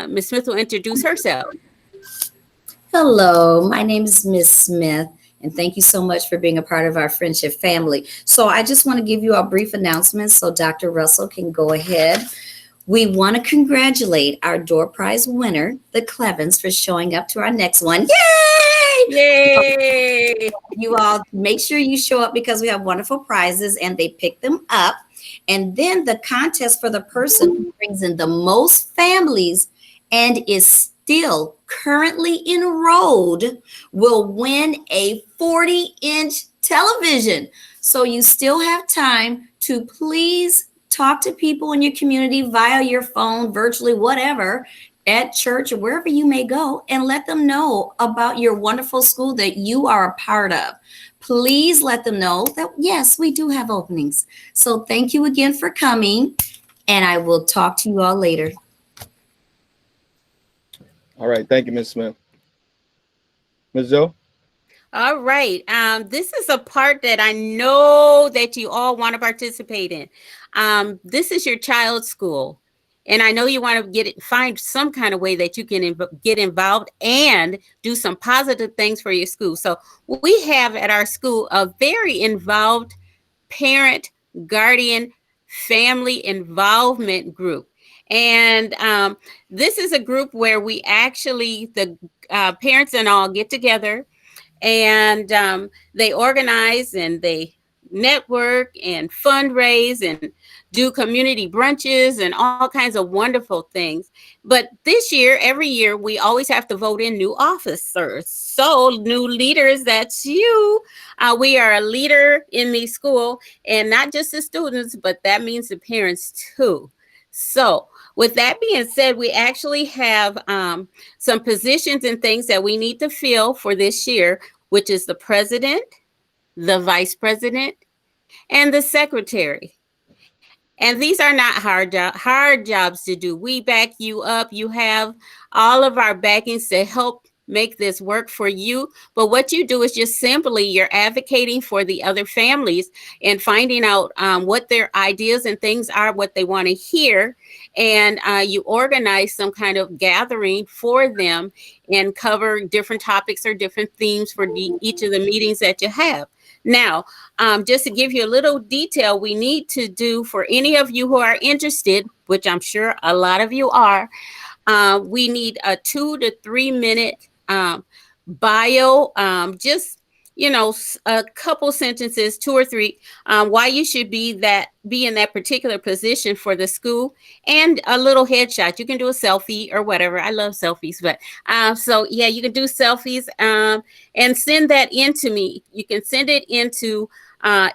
Ms. Smith will introduce herself. Hello, my name is Miss Smith, and thank you so much for being a part of our friendship family. So, I just want to give you a brief announcement so Dr. Russell can go ahead. We want to congratulate our door prize winner, the Clevens, for showing up to our next one. Yay! Yay! You all make sure you show up because we have wonderful prizes and they pick them up. And then the contest for the person who brings in the most families and is still currently enrolled will win a 40-inch television. So you still have time to please talk to people in your community via your phone, virtually, whatever, at church or wherever you may go, and let them know about your wonderful school that you are a part of. Please let them know that, yes, we do have openings. So thank you again for coming, and I will talk to you all later. All right. Thank you, Ms. Smith. Ms. Joe? All right. This is a part that I know that you all want to participate in. This is your child's school. And I know you want to find some kind of way that you can get involved and do some positive things for your school. So we have at our school a very involved parent, guardian, family involvement group. And this is a group where we actually, the parents and all get together, and they organize and they network and fundraise and do community brunches and all kinds of wonderful things. But this year, every year, we always have to vote in new officers. So new leaders, that's you. We are a leader in the school, and not just the students, but that means the parents too. So with that being said, we actually have some positions and things that we need to fill for this year, which is the president, the vice president, and the secretary. And these are not hard jobs to do. We back you up. You have all of our backings to help make this work for you. But what you do is just simply you're advocating for the other families and finding out what their ideas and things are, what they want to hear. And you organize some kind of gathering for them and cover different topics or different themes for each of the meetings that you have. Now, just to give you a little detail, we need to do for any of you who are interested, which I'm sure a lot of you are, we need a 2 to 3 minute bio, just, a couple sentences, 2 or 3, why you should be in that particular position for the school, and a little headshot. You can do a selfie or whatever. I love selfies, but so yeah, you can do selfies and send that in to me. You can send it into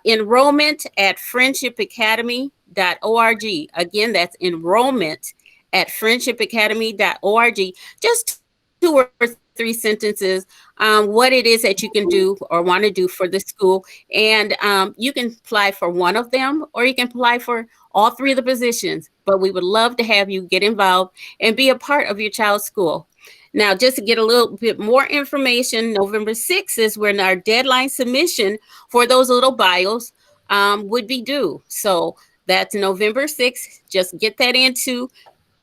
enrollment at friendshipacademy.org. Again, that's enrollment at friendshipacademy.org. Just 2 or 3 sentences, what it is that you can do or want to do for the school. And you can apply for one of them, or you can apply for all 3 of the positions. But we would love to have you get involved and be a part of your child's school. Now, just to get a little bit more information, November 6th is when our deadline submission for those little bios would be due. So that's November 6th. Just get that into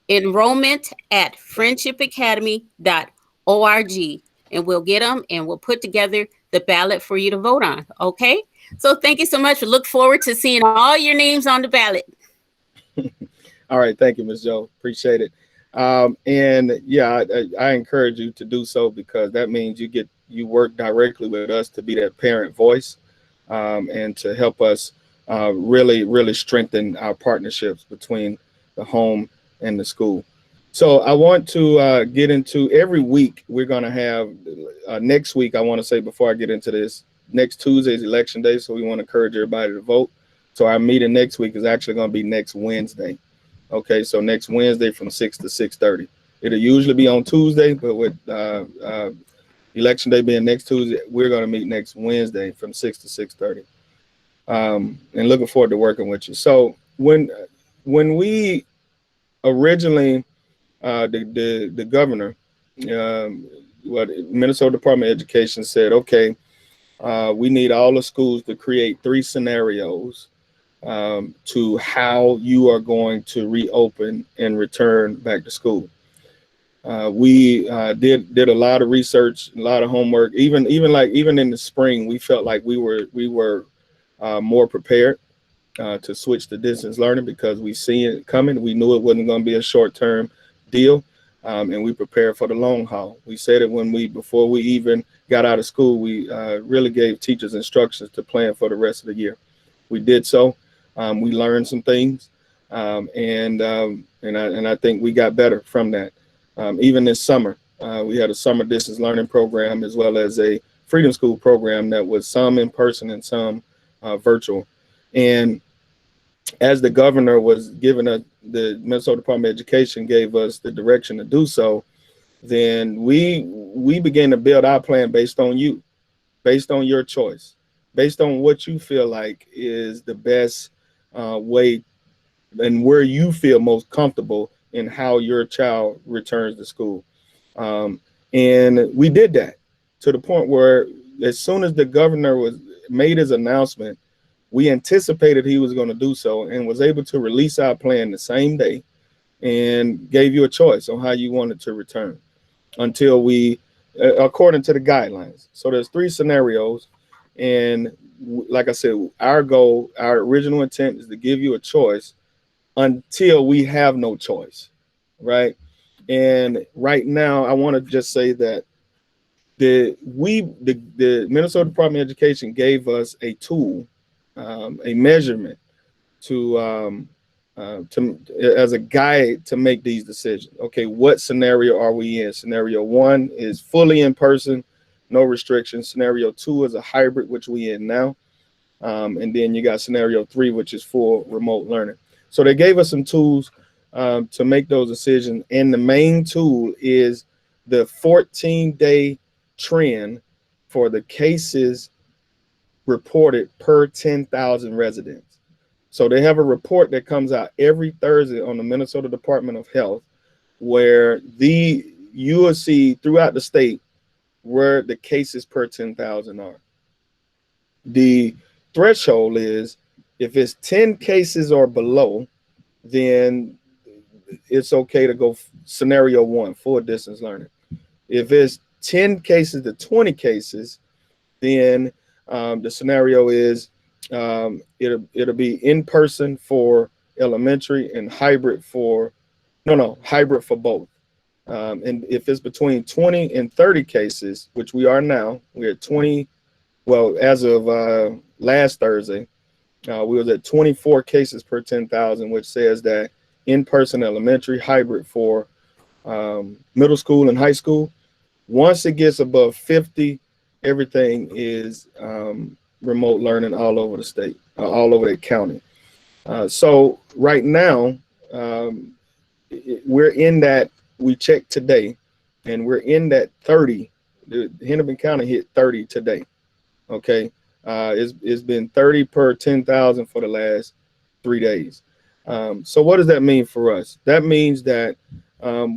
enrollment at friendshipacademy.org, and we'll get them and we'll put together the ballot for you to vote on. Okay. So thank you so much. We look forward to seeing all your names on the ballot. All right. Thank you, Ms. Joe. Appreciate it. And yeah, I encourage you to do so, because that means you work directly with us to be that parent voice, and to help us really strengthen our partnerships between the home and the school. So I want to get into every week. We're going to have next week. I want to say, before I get into this, next Tuesday is election day. So we want to encourage everybody to vote. So our meeting next week is actually going to be next Wednesday. Okay. So next Wednesday from 6 to 6:30. It'll usually be on Tuesday, but with election day being next Tuesday, we're going to meet next Wednesday from 6 to 6:30. And looking forward to working with you. So when we originally, the governor, Minnesota Department of Education said, okay, we need all the schools to create 3 scenarios to how you are going to reopen and return back to school. We did a lot of research, a lot of homework. Even in the spring, we felt like we were more prepared to switch to distance learning because we see it coming. We knew it wasn't going to be a short-term deal, and we prepared for the long haul. We said it before we even got out of school. We really gave teachers instructions to plan for the rest of the year. We did so. We learned some things, and I think we got better from that. Even this summer, we had a summer distance learning program as well as a Freedom School program that was some in person and some virtual. And as the governor was giving us, the Minnesota Department of Education gave us the direction to do so, then we began to build our plan based on you, based on your choice, based on what you feel like is the best way and where you feel most comfortable in how your child returns to school. And we did that to the point where as soon as the governor made his announcement, we anticipated he was going to do so and was able to release our plan the same day and gave you a choice on how you wanted to return until according to the guidelines. So there's 3 scenarios. And like I said, our goal, our original intent is to give you a choice until we have no choice, right? And right now, I want to just say that the Minnesota Department of Education gave us a tool, a measurement as a guide to make these decisions. Okay, what scenario are we in? Scenario 1 is fully in person, no restrictions. Scenario 2 is a hybrid, which we in now. And then you got scenario 3, which is full remote learning. So they gave us some tools to make those decisions. And the main tool is the 14-day trend for the cases reported per 10,000 residents. So they have a report that comes out every Thursday on the Minnesota Department of Health, where you will see throughout the state where the cases per 10,000 are. The threshold is if it's 10 cases or below, then it's okay to go scenario 1, full distance learning. If it's 10 cases to 20 cases, then the scenario is it'll be in person for elementary and hybrid for both. And if it's between 20 and 30 cases, which we are now, we're at 20. Well, as of last Thursday, we was at 24 cases per 10,000, which says that in-person elementary, hybrid for middle school and high school. Once it gets above 50, everything is remote learning all over the state, all over the county. So right now, we're in that, we checked today, and we're in that 30. Hennepin County hit 30 today. Okay. It's been 30 per 10,000 for the last 3 days. So what does that mean for us? That means that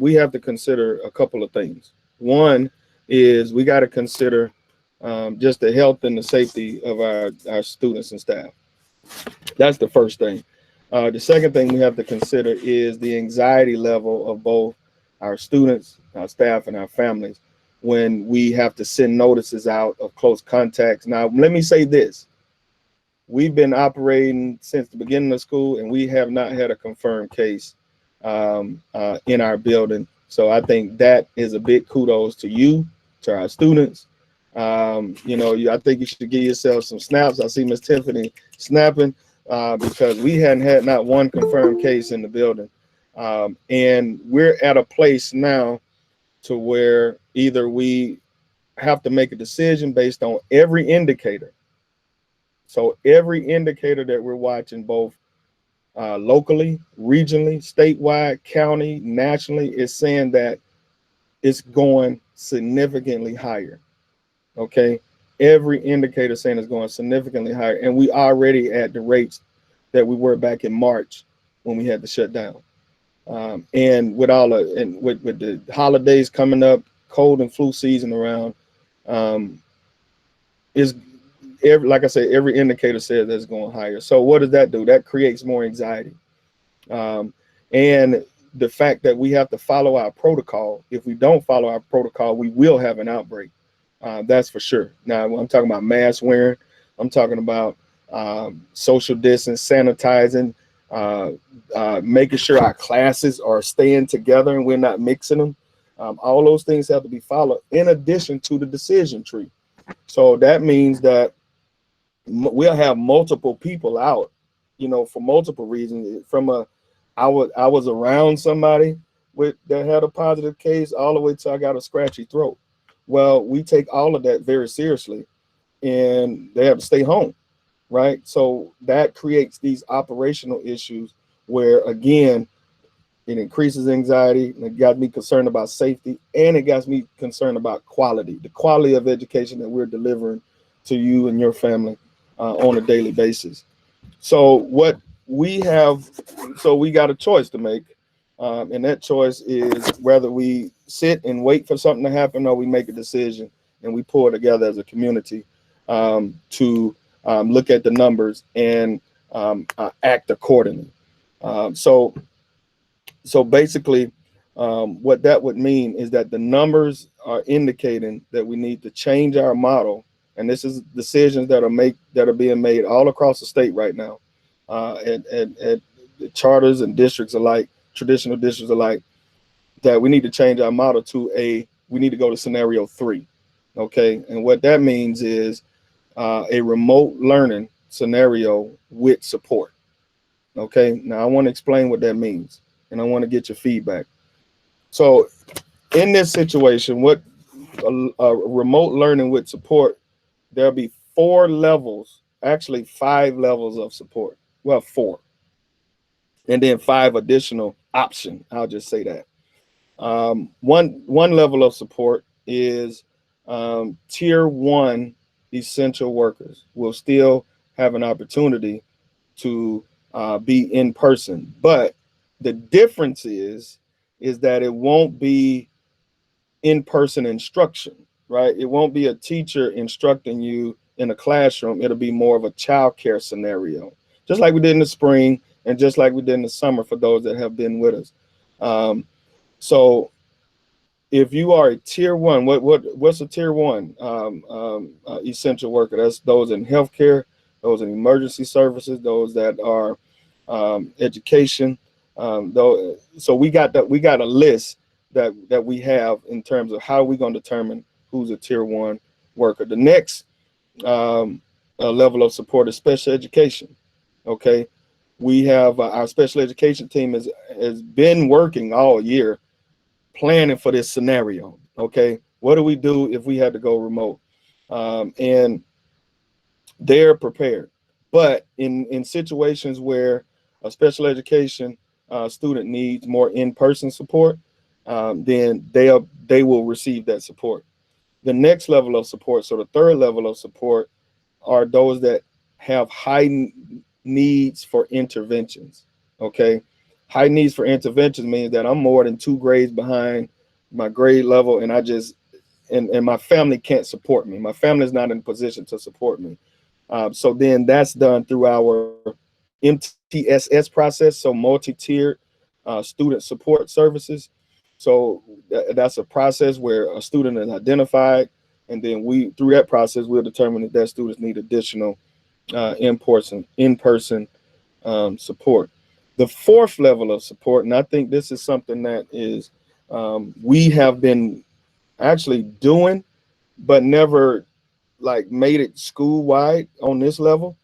we have to consider a couple of things. One is we got to consider just the health and the safety of our students and staff. That's the first thing. The second thing we have to consider is the anxiety level of both our students, our staff, and our families when we have to send notices out of close contacts. Now, let me say this. We've been operating since the beginning of school, and we have not had a confirmed case in our building. So I think that is a big kudos to you, to our students. I think you should give yourself some snaps. I see Miss Tiffany snapping because we hadn't had not one confirmed case in the building. And we're at a place now to where either we have to make a decision based on every indicator. So every indicator that we're watching, both locally, regionally, statewide, county, nationally, is saying that it's going significantly higher. Okay. Every indicator saying it's going significantly higher. And we already at the rates that we were back in March when we had to shut down. And with the holidays coming up, cold and flu season around, like I said, every indicator says that it's going higher. So what does that do? That creates more anxiety. And the fact that we have to follow our protocol. If we don't follow our protocol, we will have an outbreak. That's for sure. Now, I'm talking about mask wearing. I'm talking about social distance, sanitizing, making sure our classes are staying together and we're not mixing them. All those things have to be followed in addition to the decision tree. So that means that we'll have multiple people out, for multiple reasons. I was around somebody that had a positive case all the way till I got a scratchy throat. Well, we take all of that very seriously, and they have to stay home, right? So that creates these operational issues where, again, it increases anxiety, and it got me concerned about safety, and it got me concerned about quality, the quality of education that we're delivering to you and your family on a daily basis. So we got a choice to make, and that choice is whether we sit and wait for something to happen or we make a decision and we pull together as a community to look at the numbers and act accordingly. So basically, what that would mean is that the numbers are indicating that we need to change our model, and this is decisions that are being made all across the state right now, at charters and districts alike, traditional districts alike, that we need to change our model we need to go to scenario 3. Okay, and what that means is a remote learning scenario with support. Okay, now I want to explain what that means, and I want to get your feedback. So in this situation, what a remote learning with support, there'll be 4 levels, actually 5 levels of support. Well, 4, and then 5 additional options. I'll just say that. One level of support is tier 1 essential workers will still have an opportunity to be in person, but the difference is that it won't be in-person instruction, right? It won't be a teacher instructing you in a classroom. It'll be more of a child care scenario, just like we did in the spring and just like we did in the summer for those that have been with us. So if you are a tier 1, what's a tier 1 essential worker? That's those in healthcare, those in emergency services, those that are education. So we got a list that we have in terms of how we're going to determine who's a tier 1 worker. The next level of support is special education. Okay, we have our special education team has been working all year planning for this scenario. Okay, what do we do if we had to go remote? And they're prepared. But in situations where a special education student needs more in-person support, then they will receive that support. The next level of support, so the third level of support, are those that have high needs for interventions. Okay, high needs for interventions means that I'm more than 2 grades behind my grade level, and and my family can't support me. My family is not in a position to support me. So then that's done through our MTSS process, so multi-tiered student support services. So that's a process where a student is identified, and then through that process, we'll determine if that students need additional in-person support. The 4th level of support, and I think this is something that is we have been actually doing, but never made it school-wide on this level,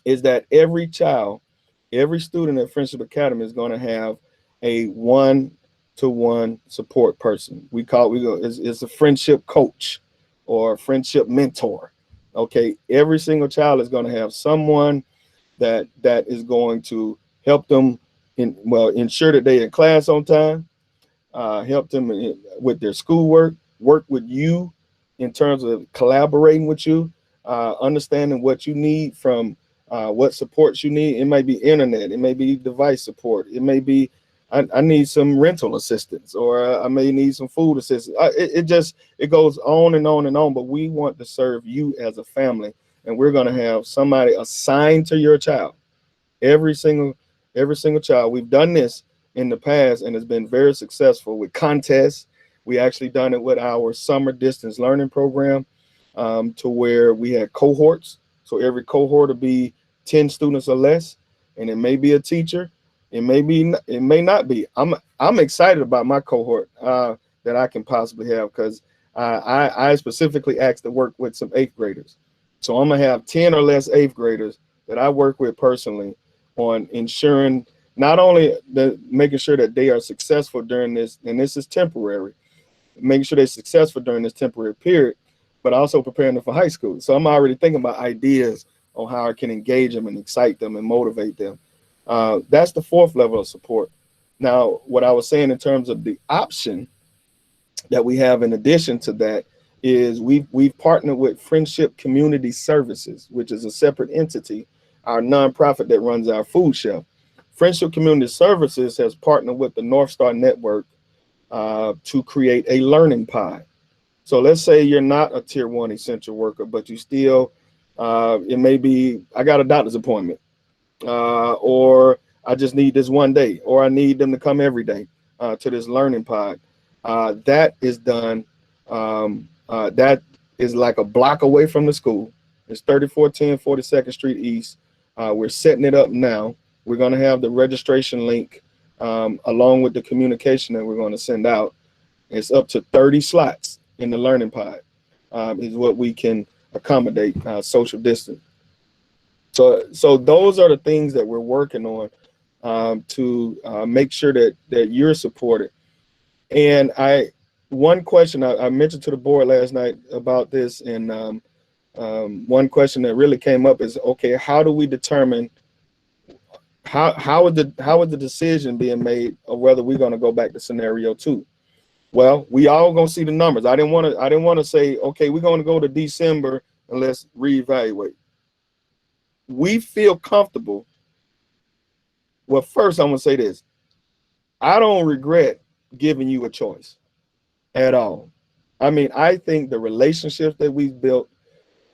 is that every student at Friendship Academy is going to have a 1-to-1 support person. It's a friendship coach or a friendship mentor. Okay, every single child is going to have someone that is going to help them ensure that they're in class on time, help them with their schoolwork, work with you in terms of collaborating with you, understanding what you need from what supports you need. It may be internet, it may be device support, it may be I need some rental assistance, or I may need some food assistance. It goes on and on and on, but we want to serve you as a family, and we're going to have somebody assigned to your child. Every single child. We've done this in the past, and it's been very successful with contests. We actually done it with our summer distance learning program, to where we had cohorts. So every cohort will be 10 students or less, and it may be a teacher. It may not be. I'm excited about my cohort that I can possibly have, because I specifically asked to work with some 8th graders. So I'm gonna have 10 or less 8th graders that I work with personally on ensuring not only making sure that they are successful during this, and this is temporary, making sure they're successful during this temporary period, but also preparing them for high school. So I'm already thinking about ideas on how I can engage them and excite them and motivate them. That's the 4th level of support. Now, what I was saying in terms of the option that we have in addition to that is we've partnered with Friendship Community Services, which is a separate entity, our nonprofit that runs our food shelf. Friendship Community Services has partnered with the North Star Network to create a learning pod. So let's say you're not a tier 1 essential worker, but you still, it may be, I got a doctor's appointment, or I just need this one day, or I need them to come every day to this learning pod. That is done, that is like a block away from the school. It's 3410 42nd Street East. We're setting it up now. We're going to have the registration link along with the communication that we're going to send out. It's up to 30 slots in the learning pod, is what we can accommodate social distance. So those are the things that we're working on to make sure that you're supported. And one question I mentioned to the board last night about this, and one question that really came up is, okay, how do we determine how is the decision being made of whether we're going to go back to scenario 2? Well, we all gonna see the numbers. I didn't want to say, okay, we're going to go to December and let's reevaluate. We feel comfortable. Well, first I'm gonna say this: I don't regret giving you a choice at all. I mean, I think the relationships that we've built,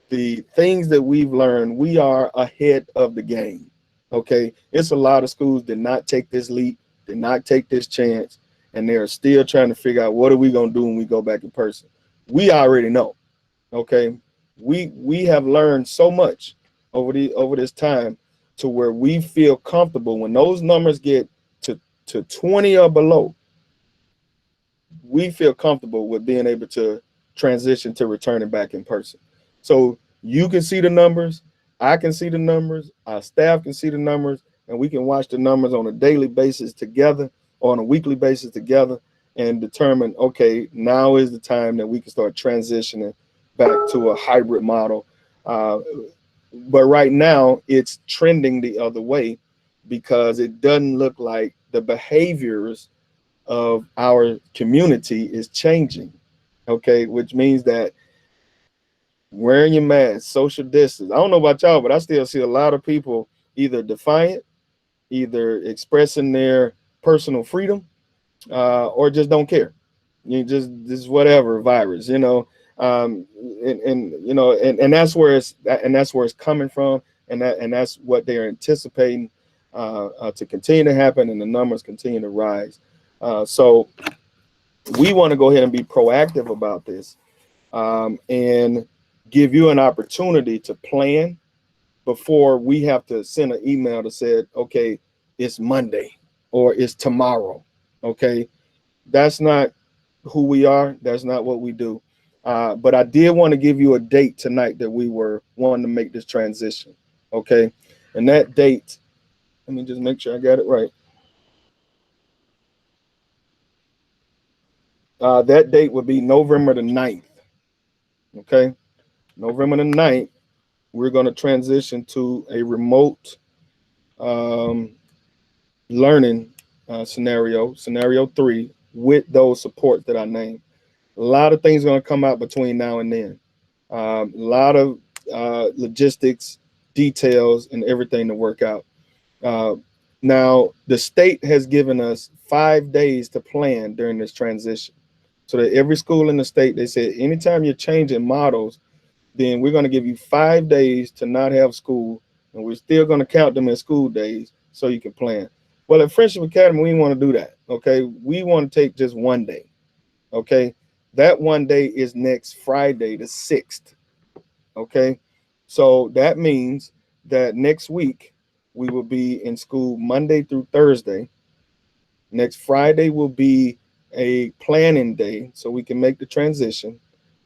the things that we've learned, we are ahead of the game. Okay, it's a lot of schools did not take this leap, did not take this chance, and they're still trying to figure out what are we going to do when we go back in person. We already know. Okay, we have learned so much over this time to where we feel comfortable when those numbers get to 20 or below. We feel comfortable with being able to transition to returning back in person. So you can see the numbers, I can see the numbers, our staff can see the numbers, and we can watch the numbers on a daily basis together or on a weekly basis together and determine, okay, now is the time that we can start transitioning back to a hybrid model. But right now it's trending the other way because it doesn't look like the behaviors of our community is changing. Okay, which means that wearing your mask, social distance. I don't know about y'all, but I still see a lot of people either defiant, either expressing their personal freedom, or just don't care. You just this whatever virus, you know, and you know, and that's where it's coming from, and that's what they're anticipating to continue to happen, and the numbers continue to rise. So we want to go ahead and be proactive about this, and give you an opportunity to plan before we have to send an email that said, okay, it's Monday or it's tomorrow. Okay, that's not who we are. That's not what we do. But I did want to give you a date tonight that we were wanting to make this transition. Okay, and that date, let me just make sure I got it right. That date would be November the 9th. Okay, November the 9th, we're going to transition to a remote learning scenario 3 with those supports that I named. A lot of things are going to come out between now and then. A lot of logistics, details, and everything to work out. Now, the state has given us 5 days to plan during this transition. So that every school in the state, they said, anytime you're changing models, then we're going to give you 5 days to not have school, and we're still going to count them as school days so you can plan. Well, at Friendship Academy, we want to do that. Okay. We want to take just one day. Okay. That one day is next Friday, the 6th. Okay. So that means that next week we will be in school Monday through Thursday. Next Friday will be a planning day so we can make the transition.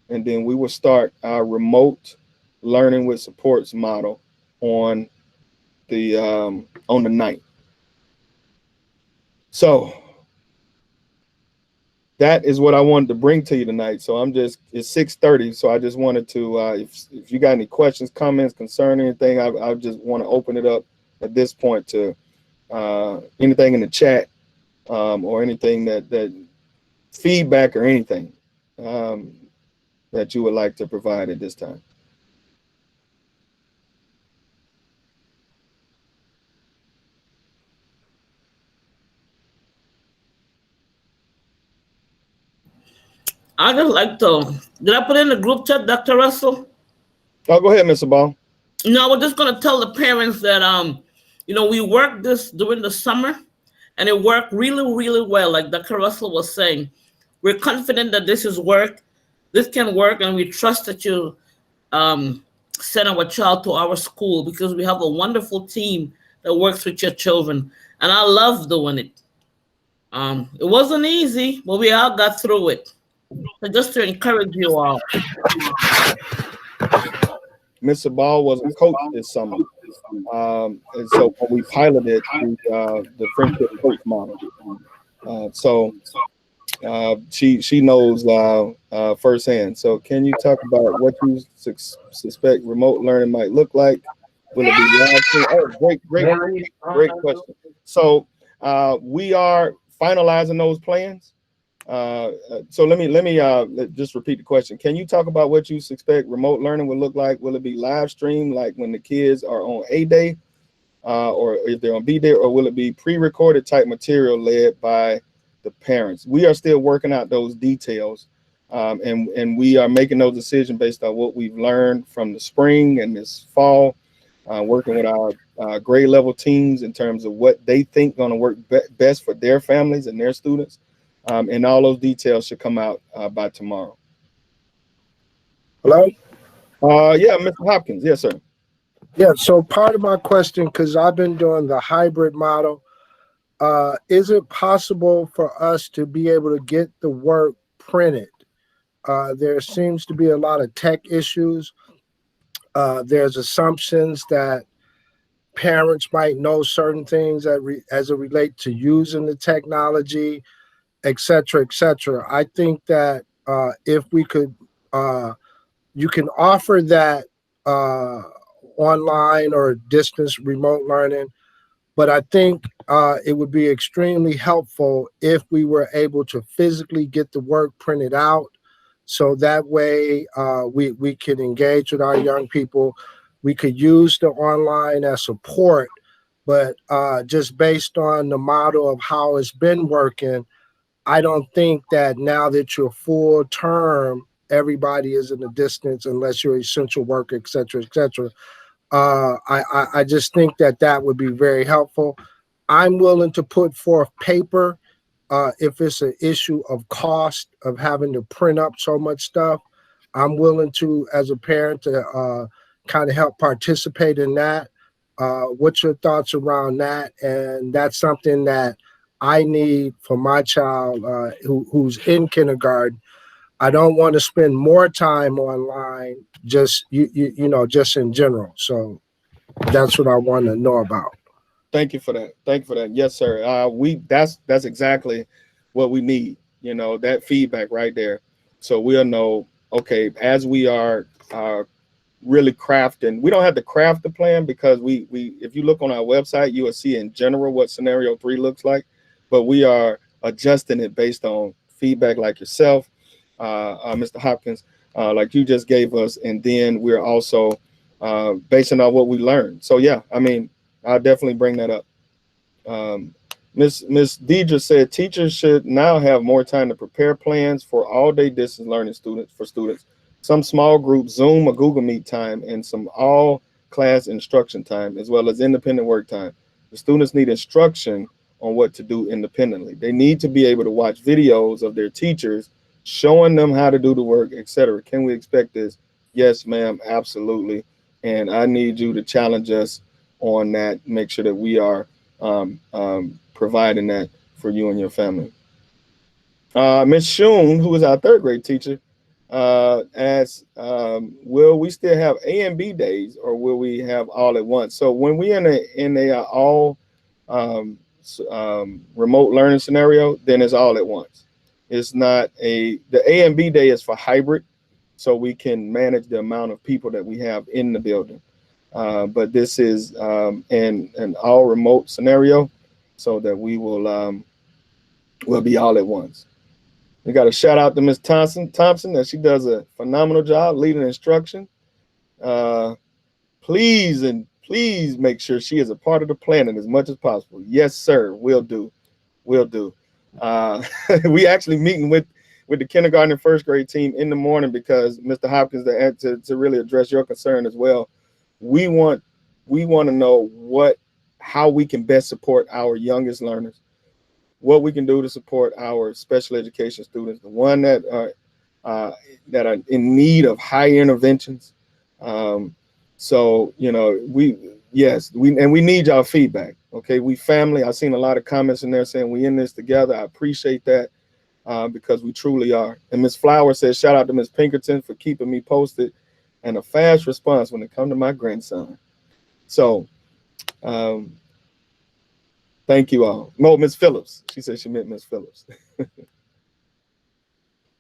And then we will start our remote learning with supports model on the 9th. So that is what I wanted to bring to you tonight. So it's 6:30. So I just wanted to, if you got any questions, comments, concern, anything, I just want to open it up at this point to anything in the chat or anything that feedback or anything that you would like to provide at this time. I just like to, did I put in the group chat, Dr. Russell? Oh, go ahead, Mr. Ball. No, I was just going to tell the parents that, we worked this during the summer and it worked really, really well. Like Dr. Russell was saying, we're confident that this can work, and we trust that you send our child to our school because we have a wonderful team that works with your children. And I love doing it. It wasn't easy, but we all got through it. So just to encourage you all. Mr. Ball was a coach this summer. And so when we piloted the friendship coach model. She knows firsthand. So can you talk about what you suspect remote learning might look like? Will it be live? Oh, great question. So we are finalizing those plans. So let me just repeat the question. Can you talk about what you suspect remote learning will look like? Will it be live stream, like when the kids are on A day, or if they're on B day, or will it be pre-recorded type material led by the parents? We are still working out those details, and we are making those decisions based on what we've learned from the spring and this fall, working with our grade level teams in terms of what they think going to work best for their families and their students. And all those details should come out by tomorrow. Hello? Yeah, Mr. Hopkins. Yes, sir. Yeah, so part of my question, because I've been doing the hybrid model, is it possible for us to be able to get the work printed? There seems to be a lot of tech issues. There's assumptions that parents might know certain things as it relates to using the technology, et cetera, et cetera. I think that if we could, you can offer that online or distance remote learning, but I think it would be extremely helpful if we were able to physically get the work printed out. So that way we can engage with our young people. We could use the online as support, but just based on the model of how it's been working, I don't think that now that you're full term, everybody is in the distance unless you're essential worker, et cetera, et cetera. I just think that would be very helpful. I'm willing to put forth paper if it's an issue of cost of having to print up so much stuff. I'm willing to, as a parent, to kind of help participate in that. What's your thoughts around that? And that's something that I need for my child who's in kindergarten. I don't want to spend more time online, just just in general. So that's what I want to know about. Thank you for that. Yes, sir. That's exactly what we need. That feedback right there. So we'll know. Okay, as we are really crafting, we don't have to craft the plan because we if you look on our website, you will see in general what scenario 3 looks like. But we are adjusting it based on feedback like yourself, Mr. Hopkins, like you just gave us. And then we're also basing on what we learned. So, yeah, I mean, I'll definitely bring that up. Miss Deidre said teachers should now have more time to prepare plans for all-day distance learning students. Some small group Zoom or Google Meet time and some all-class instruction time, as well as independent work time. The students need instruction on what to do independently. They need to be able to watch videos of their teachers showing them how to do the work, etc. Can we expect this? Yes, ma'am, absolutely. And I need you to challenge us on that. Make sure that we are providing that for you and your family. Ms. Shun, who is our third grade teacher, asks, will we still have A and B days, or will we have all at once? So when we in a all remote learning scenario, then it's all at once. It's not the A and B day is for hybrid, so we can manage the amount of people that we have in the building. But this is an all remote scenario, so that we will be all at once. We got a shout out to Ms. Thompson that she does a phenomenal job leading instruction. Please make sure she is a part of the planning as much as possible. Yes, sir. Will do. We actually meeting with the kindergarten and first grade team in the morning, because Mr. Hopkins, to really address your concern as well, we want to know how we can best support our youngest learners, what we can do to support our special education students, the one that are in need of high interventions. So we need y'all feedback. Okay, we family. I've seen a lot of comments in there saying we in this together. I appreciate that, because we truly are. And Ms. Flower says, shout out to Ms. Pinkerton for keeping me posted and a fast response when it comes to my grandson. So thank you all. No, Ms. Phillips. She said she meant Ms. Phillips.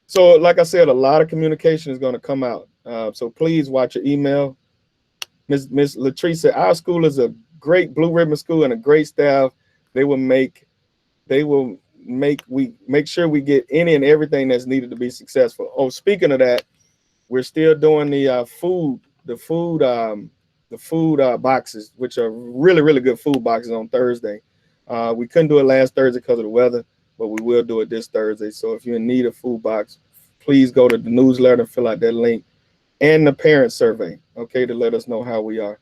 So like I said, a lot of communication is going to come out. So please watch your email. Ms. Latrice said, our school is a great Blue Ribbon school and a great staff. They will make sure we get any and everything that's needed to be successful. Oh, speaking of that, we're still doing the food boxes, which are really, really good food boxes on Thursday. We couldn't do it last Thursday because of the weather, but we will do it this Thursday. So if you're in need of food box, please go to the newsletter and fill out that link and the parent survey, okay, to let us know how we are.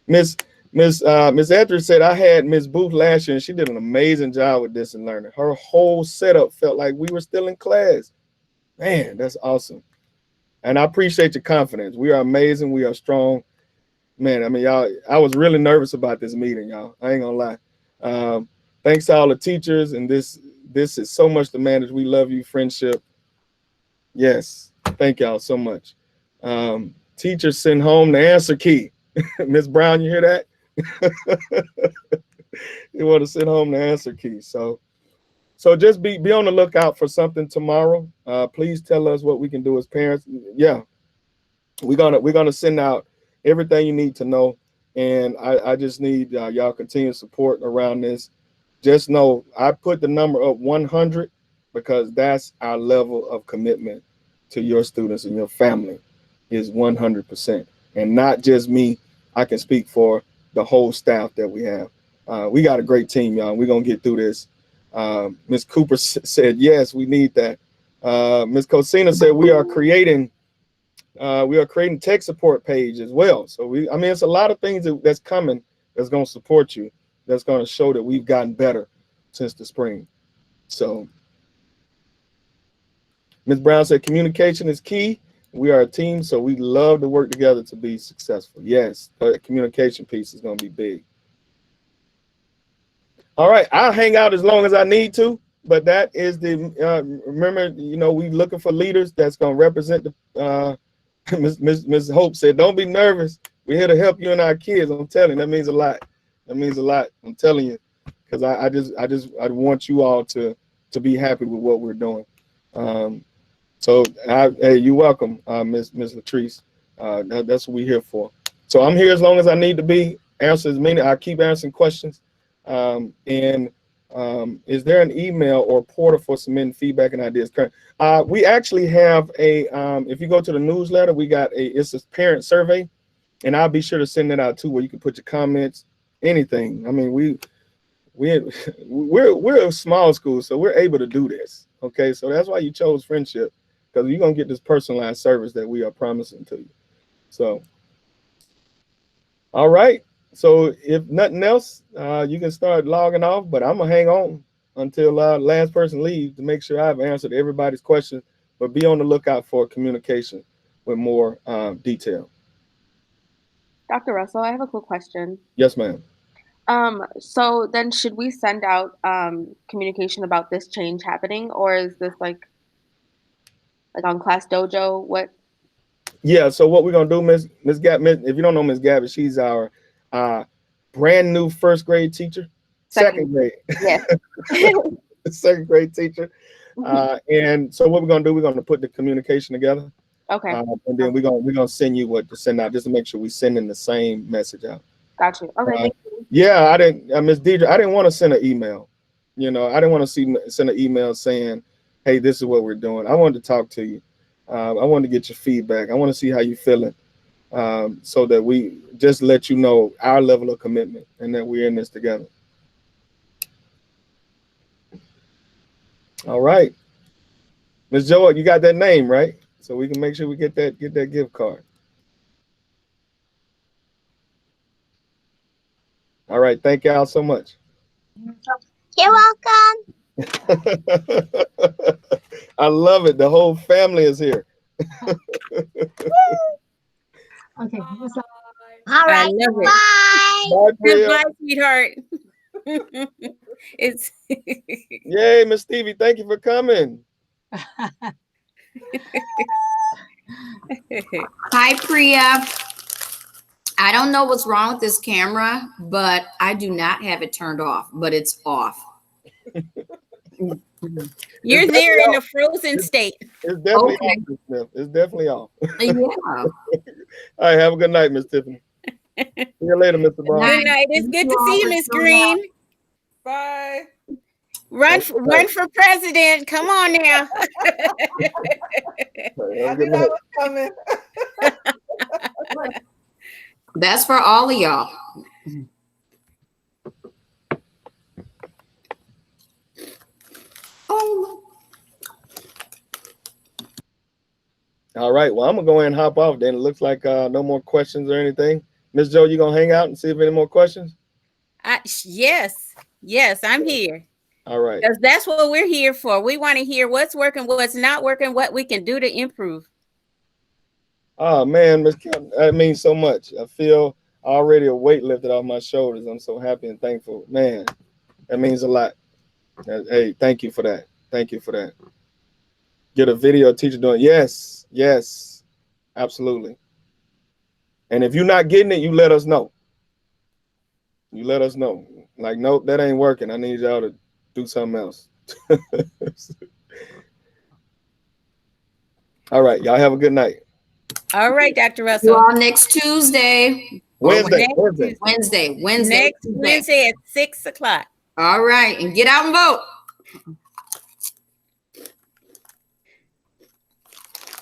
Miss Etheridge said, I had Miss Booth last year and she did an amazing job with distance learning. Her whole setup felt like we were still in class. Man, that's awesome. And I appreciate your confidence. We are amazing. We are strong. Man, I mean, y'all, I was really nervous about this meeting, y'all. I ain't gonna lie. Thanks to all the teachers, and this is so much to manage. We love you, friendship. Yes, thank y'all so much. Teachers send home the answer key. Miss Brown, you hear that? You want to send home the answer key. So just be on the lookout for something tomorrow. Please tell us what we can do as parents. Yeah, we're gonna send out everything you need to know, and I just need y'all continued support around this. Just know I put the number up 100 because that's our level of commitment to your students and your family is 100%, and not just me. I can speak for the whole staff that we have. We got a great team, y'all. We're gonna get through this. Ms. Cooper said, yes, we need that. Ms. Cosina said we are creating tech support page as well. So it's a lot of things that's coming that's going to support you. That's going to show that we've gotten better since the spring. So Ms. Brown said communication is key. We are a team, so we love to work together to be successful. Yes, the communication piece is going to be big. All right, I'll hang out as long as I need to, but that is remember, we looking for leaders that's going to represent the, Ms. Hope said, don't be nervous. We're here to help you and our kids. I'm telling you, that means a lot. That means a lot. I'm telling you, because I want you all to be happy with what we're doing. Hey, you're welcome, Ms. Latrice. That's what we're here for. So I'm here as long as I need to be. Answer as many. I keep answering questions. Is there an email or portal for submitting feedback and ideas? We actually have if you go to the newsletter, it's a parent survey, and I'll be sure to send that out too, where you can put your comments, anything. I mean, we're a small school, so we're able to do this. Okay, so that's why you chose Friendship, because you're gonna get this personalized service that we are promising to you. So, all right. So if nothing else, you can start logging off, but I'm gonna hang on until last person leaves to make sure I've answered everybody's questions. But be on the lookout for communication with more detail. Dr. Russell, I have a quick question. Yes, ma'am. So then should we send out communication about this change happening, or is this like on Class Dojo? What? Yeah. So what we're gonna do, Miss Gab, if you don't know Miss Gabby, she's our brand new first grade teacher, second grade, Yeah. second grade teacher. And so what we're gonna do, we're gonna put the communication together. Okay. And then we're gonna send you what to send out, just to make sure we sending the same message out. Got you. Okay. Thank you. Yeah, I didn't, Miss Deidre, I didn't want to send an email. You know, I didn't want to send an email saying, "Hey, this is what we're doing." I wanted to talk to you. I wanted to get your feedback. I want to see how you're feeling, so that we just let you know our level of commitment and that we're in this together. All right, Miss Joy, you got that name right, so we can make sure we get that gift card. All right, thank y'all so much. You're welcome. I love it. The whole family is here. Okay. All I right. love it. Bye. Bye, Priya. Goodbye, sweetheart. It's Yay, Miss Stevie, thank you for coming. Hi, Priya. I don't know what's wrong with this camera, but I do not have it turned off, but it's off. you're there in a frozen state. It's definitely Okay. off, Miss Smith. It's definitely off. Yeah. All right, have a good night, Miss Tiffany. See you later, Mr. Brown. Good night. It's good to see you, Miss Green. Bye. Run for president. Come on now. All right, have I a knew good that night. was coming. That's for all of y'all. Oh. All right, well, I'm gonna go ahead and hop off then. It looks like no more questions or anything. Miss Joe, you gonna hang out and see if any more questions? Yes, I'm here. All right. Because that's what we're here for. We want to hear what's working, what's not working, what we can do to improve. Oh man, Miss Kim, that means so much. I feel already a weight lifted off my shoulders. I'm so happy and thankful. Man, that means a lot. Hey, thank you for that. Thank you for that. Get a video teacher doing. Yes, absolutely. And if you're not getting it, you let us know. You let us know. Like, nope, that ain't working. I need y'all to do something else. All right, y'all have a good night. All right, Dr. You Russell. all next Tuesday. Wednesday. Wednesday. Next Wednesday at 6 o'clock. All right, and get out and vote.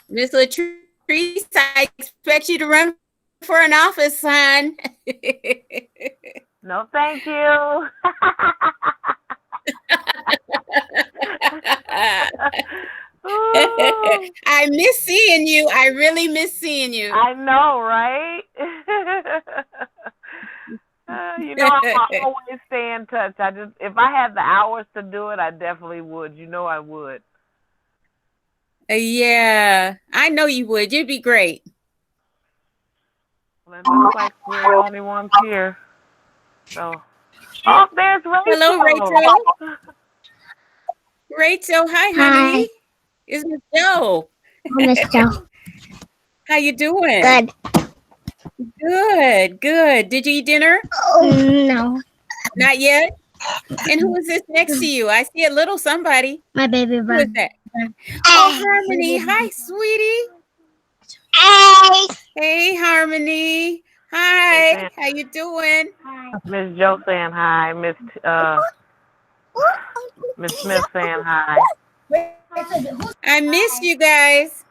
Miss Latrice, I expect you to run for an office, son. No, thank you. Ooh, I miss seeing you. I really miss seeing you. I know, right? You know, I always stay in touch. If I had the hours to do it, I definitely would. You know, I would. Yeah, I know you would. You'd be great. Well, it looks like we're the only ones here. So, oh, there's Rachel. Hello, Rachel. Rachel, hi, honey. It's Miss Joe. Hi, Miss Joe. How you doing? Good. Good. Did you eat dinner? No, Not yet. And who is this next to you? I see a little somebody. my baby Who is brother. that? Oh, Harmony. Hi, sweetie. Hey. Hey, Harmony. Hi. How you doing? Miss Joe saying hi. Miss Smith saying hi. I miss you guys.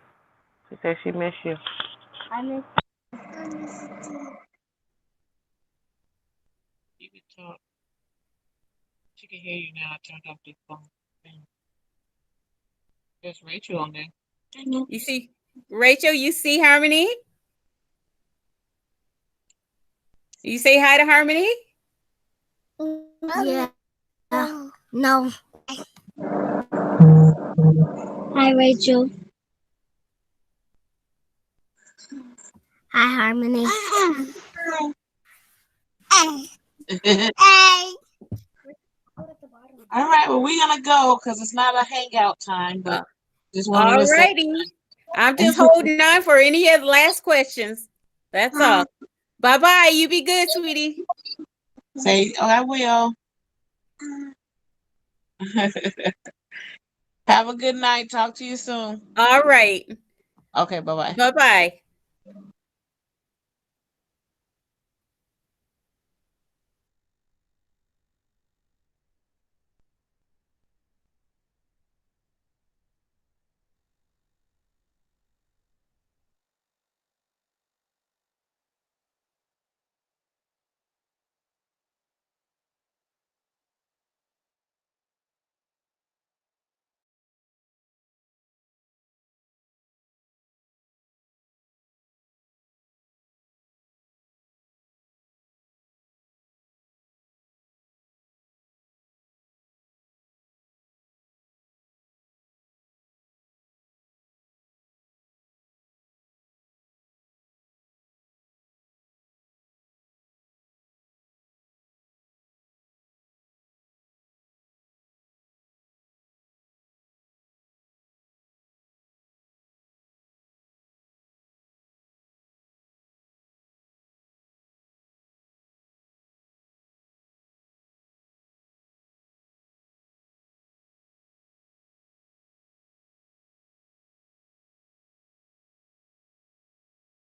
She said she missed you. You can talk. She can hear you now. I turned off the phone. There's Rachel on there. You see, Rachel, you see Harmony? You say hi to Harmony? Yeah. No. Hi, Rachel. Hi, Harmony. All right, well, we're gonna go because it's not a hangout time, but just wanted All to say righty. I'm just holding on for any of the last questions. That's all. Bye-bye. You be good, sweetie. say, oh, I will. Have a good night. Talk to you soon. All right. Okay, bye-bye. Bye-bye.